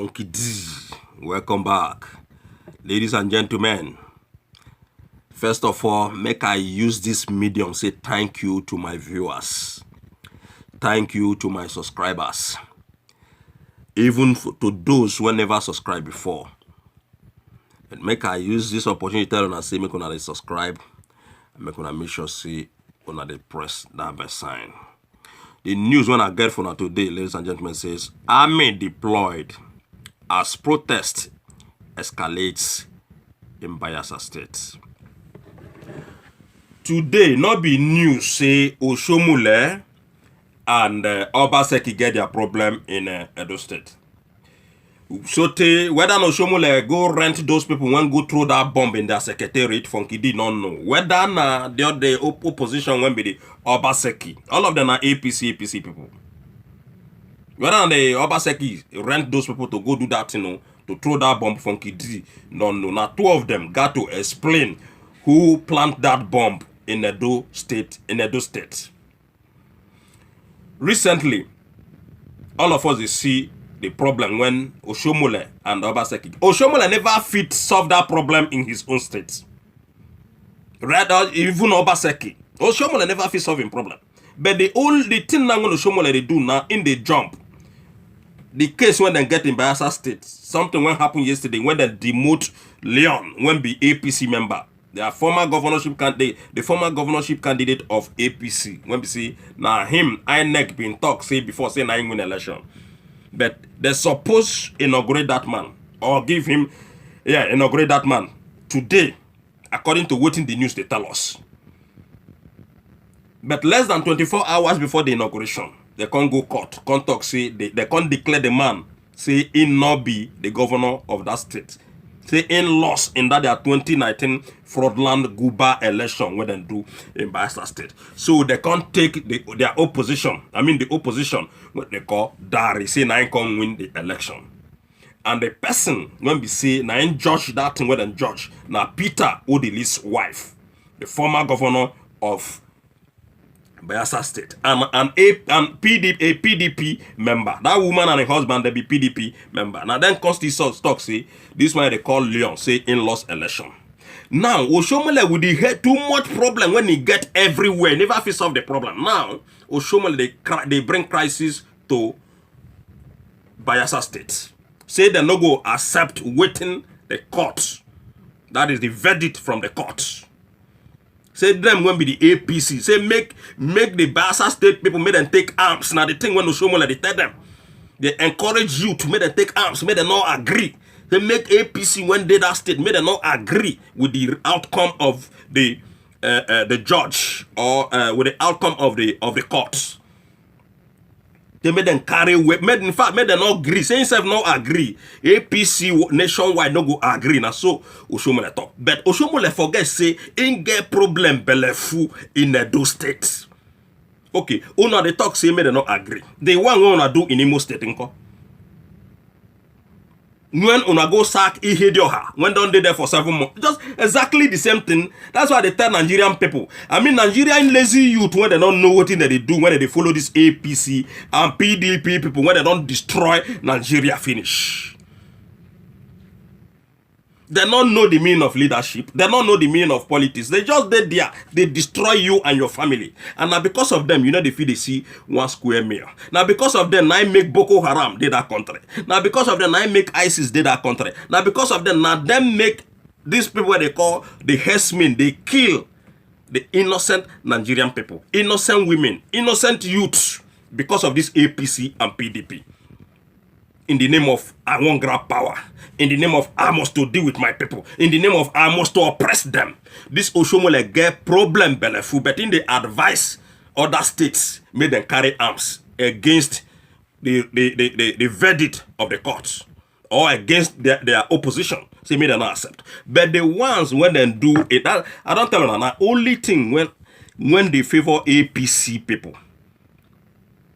Unky D, welcome back. Ladies and gentlemen, first of all, make I use this medium say thank you to my viewers. Thank you to my subscribers. Even to those who never subscribed before. And make I use this opportunity to tell you, say make una subscribe. And make sure see una dey press that bell sign. The news when I get from today, ladies and gentlemen, says army deployed as protest escalates in Bayelsa State. Today, not be news say Oshomole and Obaseki get their problem in Edo State. So whether Oshomole go rent those people when go throw that bomb in their secretariat, Funky did not know. Whether the opposition when be the Obaseki, all of them are APC people. Whether the Obaseki rent those people to go do that, to throw that bomb, Funky D, no. Now two of them got to explain who planted that bomb in Edo State. Recently, all of us see the problem when Oshomole and Obaseki. Oshomole never fit solve that problem in his own state. Rather, even Obaseki. Oshomole never fit solving problem. But the thing now when Oshomole they do now in the jump, the case when they get in Bayelsa State, something when happened yesterday when they demote Leon when be APC member. The former governorship candidate, of APC. When we see now him, INEC been talk say before say na him win election. But they suppose inaugurate that man or give him, inaugurate that man today, according to what in the news they tell us. But less than 24 hours before the inauguration, they can't go court, can't talk, say they can't declare the man, say he not be the governor of that state. Say in loss in that their 2019 fraudulent Guba election when they do in Bayelsa State. So they can't take their opposition. The opposition, what they call Dari, say na can win the election. And the person when we say na judge that thing when they judge, na Peter Odili's wife, the former governor of Bayelsa State, and a PDP member. That woman and her husband, they be PDP member. Now then Constitution talk say this one they call Leon, say in-laws election. Now Oshomole would had too much problem when he get everywhere, never fit solve the problem. Now Oshomole they bring crisis to Bayelsa State. Say they no go accept waiting the court. That is the verdict from the court. Say them when be the APC. Say make the Bayelsa State people make them take arms. Now the thing when Oshomole they tell them, they encourage you to make them take arms, make them not agree. They make APC when they that state, make them not agree with the outcome of the judge or with the outcome of the court. They made them carry weight. Made them not agree. Say himself not agree. APC nationwide no go agree. Now so Oshomole talk. But Oshomole forget say ain't get problem belefu in Edo State. Okay, una they talk say made them not agree. The one we wanna do in Imo State inko. When una go sack Ihedioha, when don't they there for 7 months, just exactly the same thing. That's why they tell Nigerian people. Nigerian lazy youth when they don't know what they do, when they follow this APC and PDP people, when they don't destroy Nigeria finish. They don't know the meaning of leadership. They don't know the meaning of politics. They just dead there. They destroy you and your family. And now because of them, they feel they see 1 square meal. Now because of them, I make Boko Haram did that country. Now because of them, I make ISIS did that country. Now because of them, now them make these people they call the herdsmen. They kill the innocent Nigerian people, innocent women, innocent youths because of this APC and PDP. In the name of I want grab power. In the name of I must to deal with my people. In the name of I must to oppress them. This Oshomole get problem belefu, but in the advice other states made them carry arms against the verdict of the courts or against their opposition. So made them not accept. But the ones when they do it, I don't tell them now. Only thing when they favor APC people.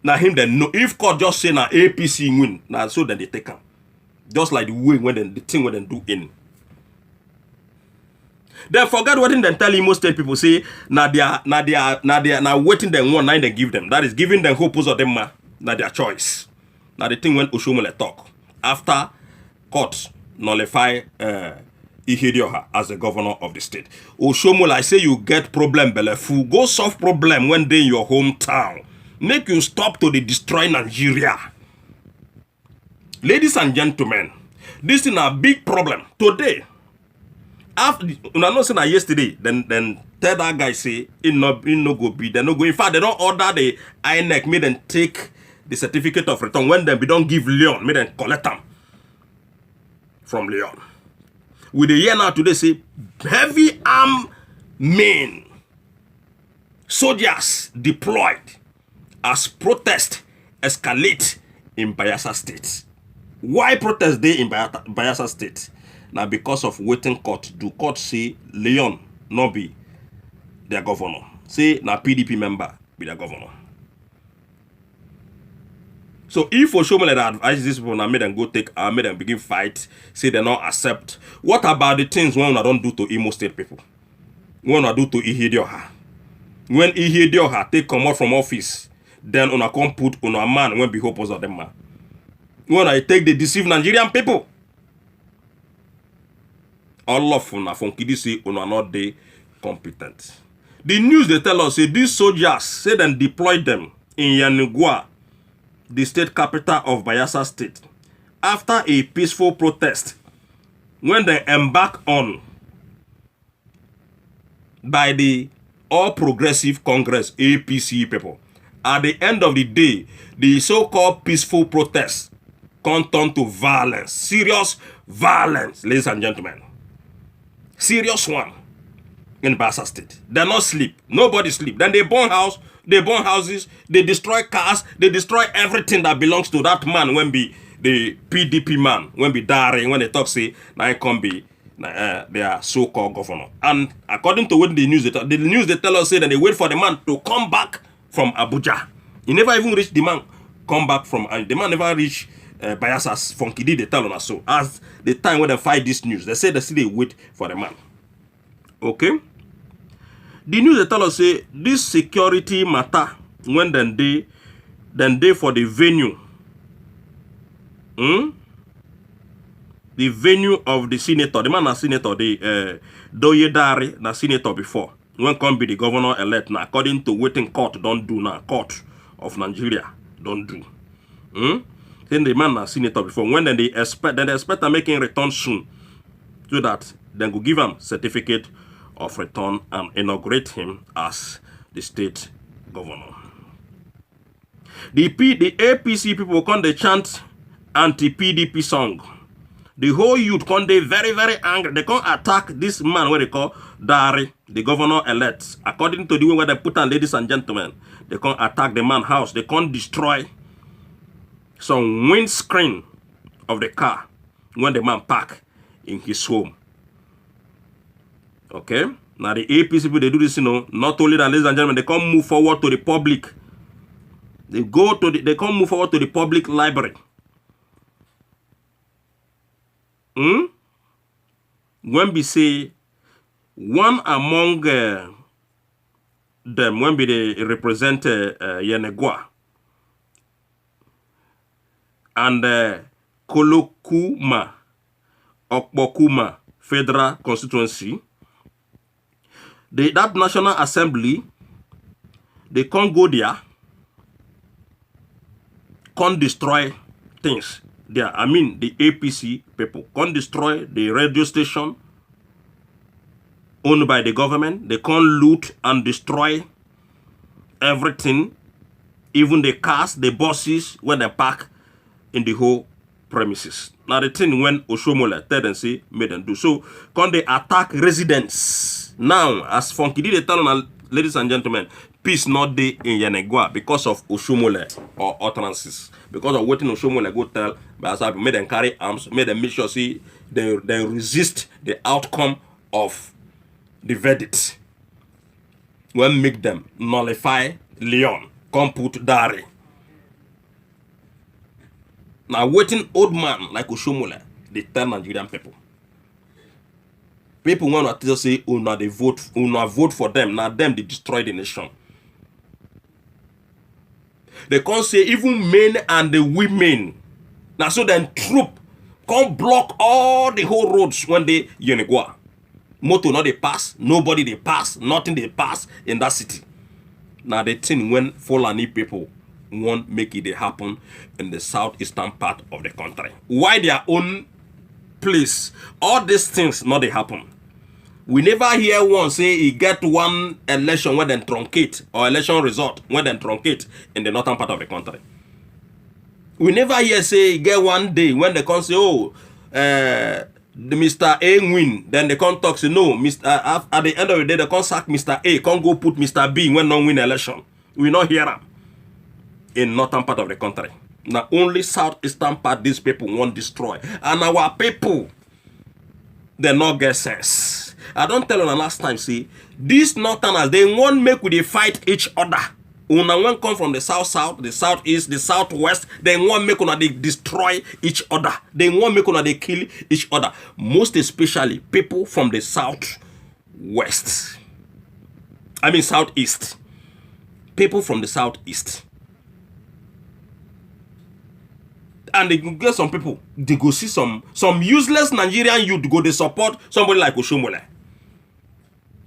Now him then know if court just say now APC win, now so then they take him. Just like the way when the thing when they do in. Then forget what in them tell Imo State people say now they are waiting them one night they give them. That is giving them hope of them now their choice. Now the thing when Oshomole talk. after court nullify Ihedioha as the governor of the state. Oshomola, I say you get problem, belefu. Go solve problem when they in your hometown. Make you stop to the destroy Nigeria. Ladies and gentlemen, this is a big problem today. After you know, saying yesterday, then tell that guy say it no go be, they no go. In fact, they don't order the INEC, make them take the certificate of return. When them we don't give Leon, make them collect them from Leon. With the year now today say heavy armed men, soldiers deployed as protest escalate in Bayelsa State. Why protest day in Bayelsa State? Now because of waiting court. Do court say Leon no be their governor? Say na PDP member be their governor. So if Oshomola that advise these people, now made them go take, made them begin fight, say they not accept. What about the things when I don't do to Imo State people? When I do to Ihedioha? When Ihedioha take come out from office, then una come put una man when be opposite of them man. When I take the deceive Nigerian people, all of una from Kidi say una not they competent. The news they tell us say these soldiers say them deployed them in Yanigua, the state capital of Bayelsa State, after a peaceful protest when they embark on by the All Progressive Congress APC people. At the end of the day, the so-called peaceful protest come turn to violence, serious violence, ladies and gentlemen. Serious one in Bayelsa State. They not sleep. Nobody sleep. Then they burn house. They burn houses, they destroy cars, they destroy everything that belongs to that man when be the PDP man, when be Dari, when they talk say, now it can be their so-called governor. And according to what the news they tell us say that they wait for the man to come back from Abuja. He never even reached the man, come back from, the man never reached Bayelsa from Kidi, they tell us so. As the time when they fight this news, they say they wait for the man. Okay? The news they tell us say this security matter when then they for the venue. The venue of the senator. The man na senator, the Doye Dari na senator before. When come be the governor elect now, according to waiting court don't do now. Court of Nigeria don't do. Then the man na senator before. When then they expect to making return soon. So that then go give him certificate of return and inaugurate him as the state governor. The APC people come they chant anti-PDP song. The whole youth come they very, very angry. They come attack this man where they call Dari, the governor elect. According to the way where they put on, ladies and gentlemen, they come attack the man's house. They come destroy some windscreen of the car when the man park in his home. Okay, now the APC people they do this, not only that, ladies and gentlemen, they come move forward to the public. They come move forward to the public library. When we say one among them, when we they represent Yanegua and Kolokuma, Okbokuma Federal Constituency. That National Assembly, they can't go there, can't destroy things there. I mean, the APC people can't destroy the radio station owned by the government. They can't loot and destroy everything, even the cars, the buses, when they park in the whole premises. Now the thing when Oshomola tell them say, made them do. So, can they attack residents? Now, as Funky did tell on, ladies and gentlemen, peace not day in Yanegua because of Oshomola or utterances. Because of waiting Oshomola go tell, but made them carry arms, made them make sure see they resist the outcome of the verdict. When make them nullify Leon, come put Dari. Now waiting old man like Oshomola, they tell Nigerian people. People want to say, una they vote for them. Now them they destroy the nation. They can't say even men and the women Now so then troop come block all the whole roads when they Yenigua. Motor not they pass, nobody they pass, nothing they pass in that city. Now the thing when Fulani people won't make it happen in the southeastern part of the country. Why their own place? All these things not they happen. We never hear one say he get one election when they truncate or election result when they truncate in the northern part of the country. We never hear say he get one day when they come say, oh, the Mr. A win. Then they come talk say, no, Mr. At the end of the day, they come sack Mr. A, come go put Mr. B when no win election. We not hear them in northern part of the country. Now only southeastern part these people want destroy. And our people, they not get sense. I don't tell you the last time, see, these northerners, they won't make with they fight each other. Una won't come from the south, the southeast, the southwest, they won't make una they destroy each other. They won't make una they kill each other. Most especially people from the southwest. I mean southeast. People from the southeast. And they get some people, they go see some useless Nigerian youth go they support somebody like Oshomole.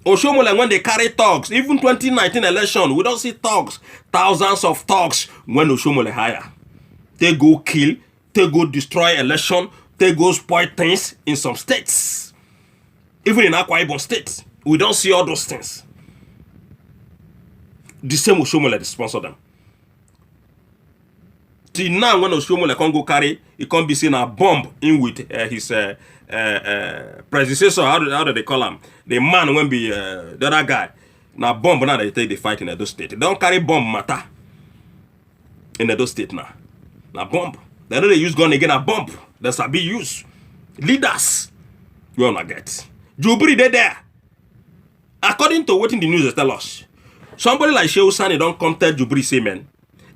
Oshomole, when they carry thugs, even 2019 election, we don't see thugs, thousands of thugs when Oshomole hire. They go kill, they go destroy election, they go spoil things in some states. Even in Akwa Ibom state, we don't see all those things. The same Oshomole they sponsor them. Till now, when Oshomole can go carry, he can't be seen a bomb in with his predecessor. How do they call him? The man when be the other guy. Now bomb now they take the fight in Edo State. They don't carry bomb matter in Edo State now. Now bomb. They don't use gun again. A bomb. That's a big use. Leaders, you wanna get. Jubri they there. According to what in the news they tell us, somebody like Shehu Sani don't come tell Jubri say man,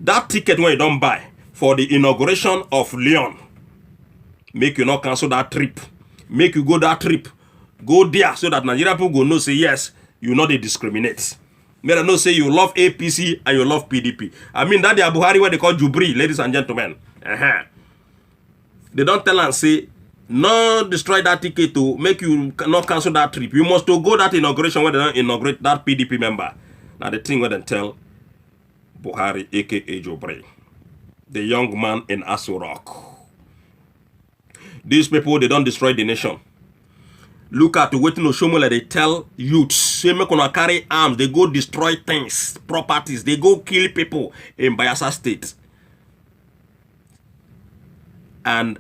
that ticket when you don't buy for the inauguration of Leon, make you not cancel that trip. Make you go that trip. Go there so that Nigerian people go know say yes, you know they discriminate. May not say you love APC and you love PDP. I mean that they are Buhari where they call Jubri, ladies and gentlemen. They don't tell and say, no destroy that ticket to make you not cancel that trip. You must to go that inauguration where they don't inaugurate that PDP member. Now the thing where they tell Buhari, aka Jubri, the young man in Aso Rock. These people, they don't destroy the nation. Look at waiting Oshomole, they tell youths, say make una carry arms, they go destroy things, properties, they go kill people in Bayelsa State. And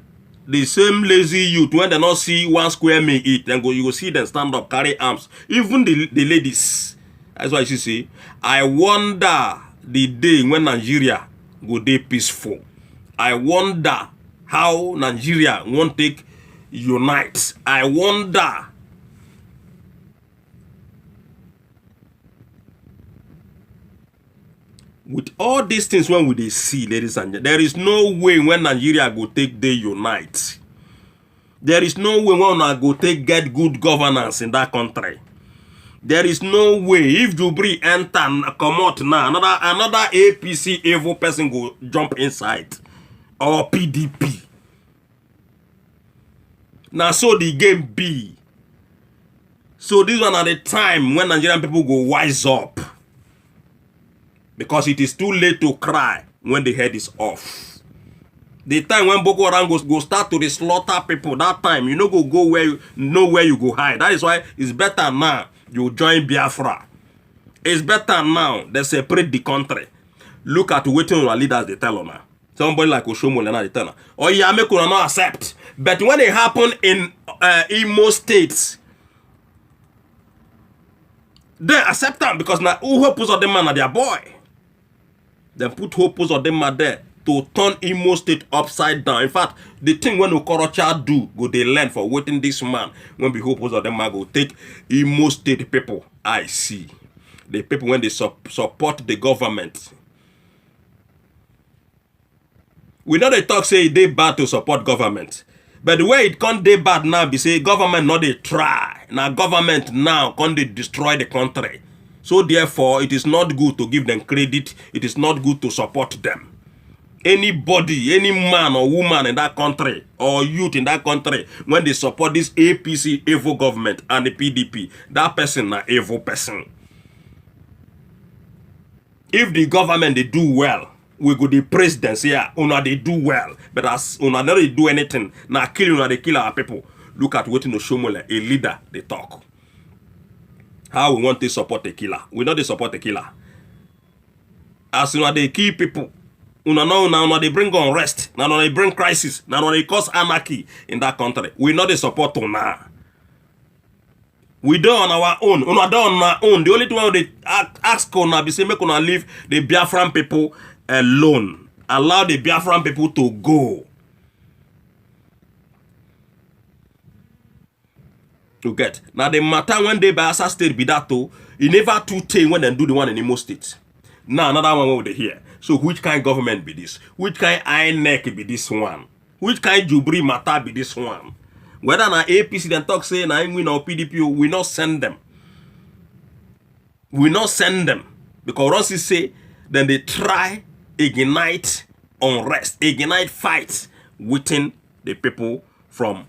the same lazy youth, when they not see one square meal eat, then you go see them stand up, carry arms. Even the ladies. That's why you see, I wonder the day when Nigeria go dey peaceful. I wonder how Nigeria won't take unite. I wonder. With all these things when we see, ladies and gentlemen, there is no way when Nigeria go take the unite. There is no way when I go take get good governance in that country. There is no way if Jubri enter and come out now, another APC evil person go jump inside. Or PDP. Now so the game be. So this one at the time when Nigerian people go wise up. Because it is too late to cry when the head is off. The time when Boko Haram go start to slaughter people, that time you know go where you know where you go hide. That is why it's better now you join Biafra. It's better now they separate the country. Look at waiting our leaders they tell now. Somebody like Oshomole now they tell now. Oh yeah, make una not accept. But when it happen in Imo State, they accept them because now who hope of them man are their boy. They put hope of them man there to turn Imo State upside down. In fact, the thing when Okorocha do, go they learn for waiting this man. When the hope of them man go take Imo State people. I see. The people when they support the government. We know they talk say they bad to support government. But the way it can't they bad now be say government not they try. Now government now can't they destroy the country. So therefore it is not good to give them credit. It is not good to support them. anybody, any man or woman in that country or youth in that country, when they support this APC evil government and the PDP, that person an evil person. If the government they do well, we go the presidents here, una they do well, but as una never do anything, now kill una they kill our people. Look at what in the Shomole, a leader they talk. How we want to support a killer? We know they support a killer. As una they kill people, now they bring unrest, now they bring crisis, now they cause anarchy in that country. We know they support una. We do on our own. Una do on our own. The only thing they ask una be say make una leave the Biafran people alone. Allow the Biafran people to go. To get. Now the matter when they Bayelsa State be that too, it never too tame when they do the one in Imo State. Now another one over here. So which kind of government be this? Which kind of INEC be this one? Which kind of Jubri matter be this one? Whether na APC then talk say na win or PDP, we not send them. We not send them. Because once say, then they try ignite unrest, ignite fights within the people from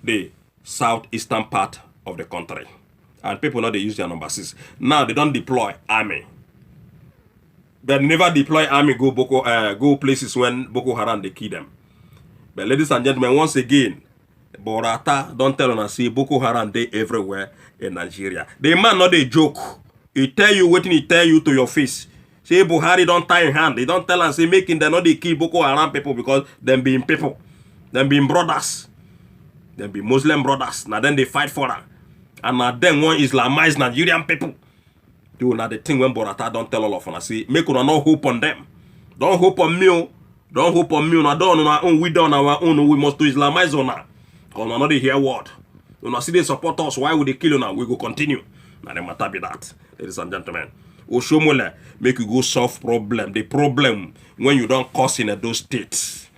the southeastern part of the country. And people now they use their number 6. Now they don't deploy army. They never deploy army go places when Boko Haram they kill them. But ladies and gentlemen, once again, Borata don't tell us see Boko Haram they everywhere in Nigeria. The man not a joke. He tell you waiting, he tell you to your face. Say Buhari don't tie in hand. They don't tell and say making them not they kill Boko Haram people because them being people, them being brothers, them be Muslim brothers. Now then they fight for them, and now then one Islamized Nigerian people. Do now the thing when Borata don't tell all of us. See make una no hope on them. Don't hope on me. Don't hope on me. Now don't on our own. We done our own. We must do Islamize on her. Because we not they hear word. We not see they support us. Why would they kill you now? We go continue. Now the matter be that, ladies and gentlemen. Oshomole make you go solve problem. The problem when you don't cause in those states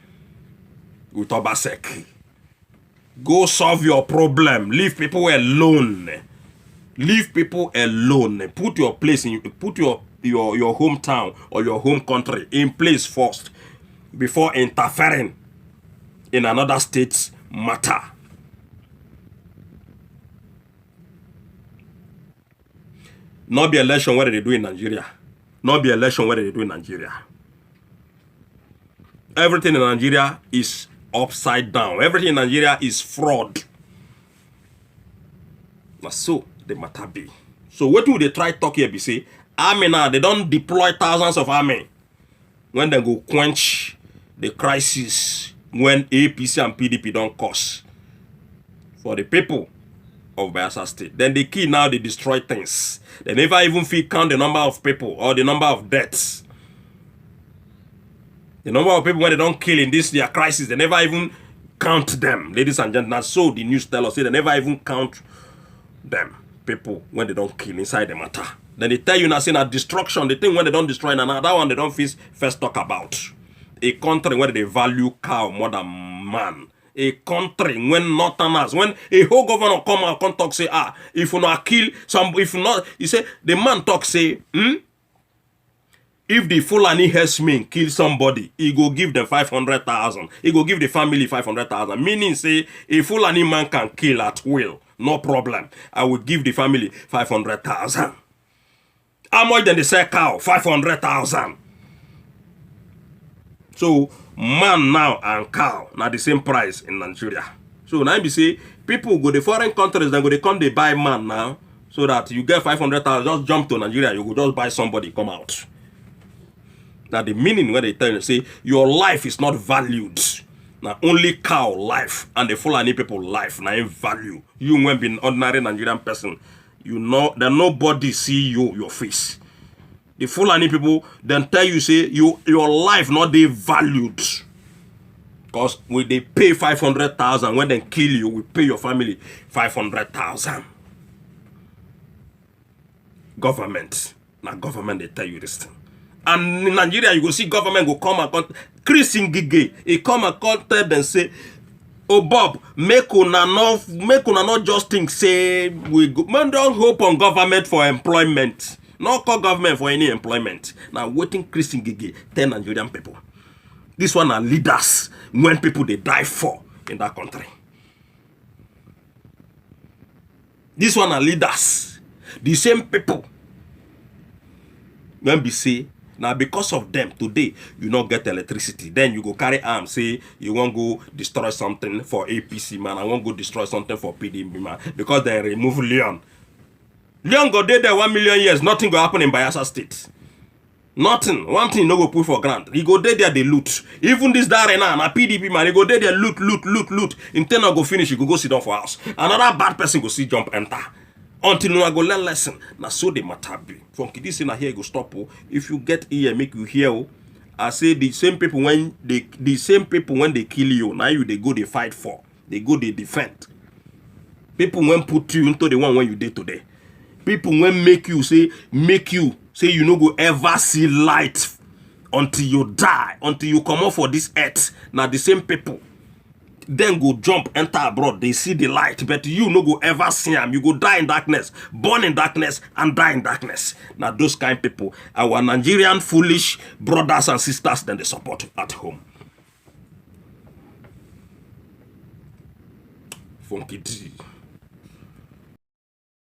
with Obaseki. Go solve your problem. Leave people alone. Leave people alone. Put your place in put your hometown or your home country in place first before interfering in another state's matter. Not be election what they do in Nigeria. Not be election what they do in Nigeria. Everything in Nigeria is upside down. Everything in Nigeria is fraud. But so the matter be. So what do they try talk here be say? Army now, they don't deploy thousands of army when they go quench the crisis when APC and PDP don't cause for the people of Bayelsa State. Then the key now they destroy things. They never even count the number of people or the number of deaths. The number of people when they don't kill in this their crisis, they never even count them. Ladies and gentlemen, so the news tell us they never even count them. People when they don't kill inside the matter. Then they tell you now saying that destruction, the thing when they don't destroy now that one they don't first talk about. A country where they value cow more than man. A country when northerners, when a whole governor come out and talk say, if you not kill some, if you not, you say the man talk say, if the Fulani herdsmen kill somebody, he go give them 500,000. He go give the family 500,000. Meaning say a Fulani man can kill at will, no problem. I will give the family 500,000. How much then they sell cow? 500,000. So man now and cow now the same price in Nigeria. So now you say people go to foreign countries then go they come they buy man now so that you get 500,000 just jump to Nigeria you go just buy somebody come out. Now the meaning when they tell you say your life is not valued. Now only cow life and the Fulani people life now in value. You when being ordinary Nigerian person, you know that nobody see your face. The Fulani people then tell you say your life not they valued. Because when they pay 500,000 when they kill you, we pay your family 500,000. Government. Now government they tell you this thing. And in Nigeria, you go see government go come and Chris Ngige, he come and tell them say, oh Bob, make una not just think say we go. Man don't hope on government for employment. Not call government for any employment. Now waiting Chris Ngige, tell Nigerian people. This one are leaders when people they die for in that country. This one are leaders. The same people. When we say, now because of them, today, you not get electricity. Then you go carry arms, say, you won't go destroy something for APC, man. I won't go destroy something for PDP, man. Because they remove Leon. Leon go there 1 million years. Nothing go happen in Bayelsa State. Nothing. One thing no go put for grant. He go there they loot. Even this Darena na PDP man, he go there loot. In 10 go finish, he go sit down for house. Another bad person go see jump enter. Until you go learn lesson. Now so the matter be. From this in here go stop. If you get ear, make you hear. I say the same people when they kill you, now you they go they fight for. They go they defend. People when put you into the one when you did today. People when make you say you no go ever see light until you die, until you come out for this earth. Now the same people then go jump, enter abroad, they see the light, but you no go ever see them. You go die in darkness, born in darkness, and die in darkness. Now those kind of people, our Nigerian foolish brothers and sisters, then they support at home. Funky D.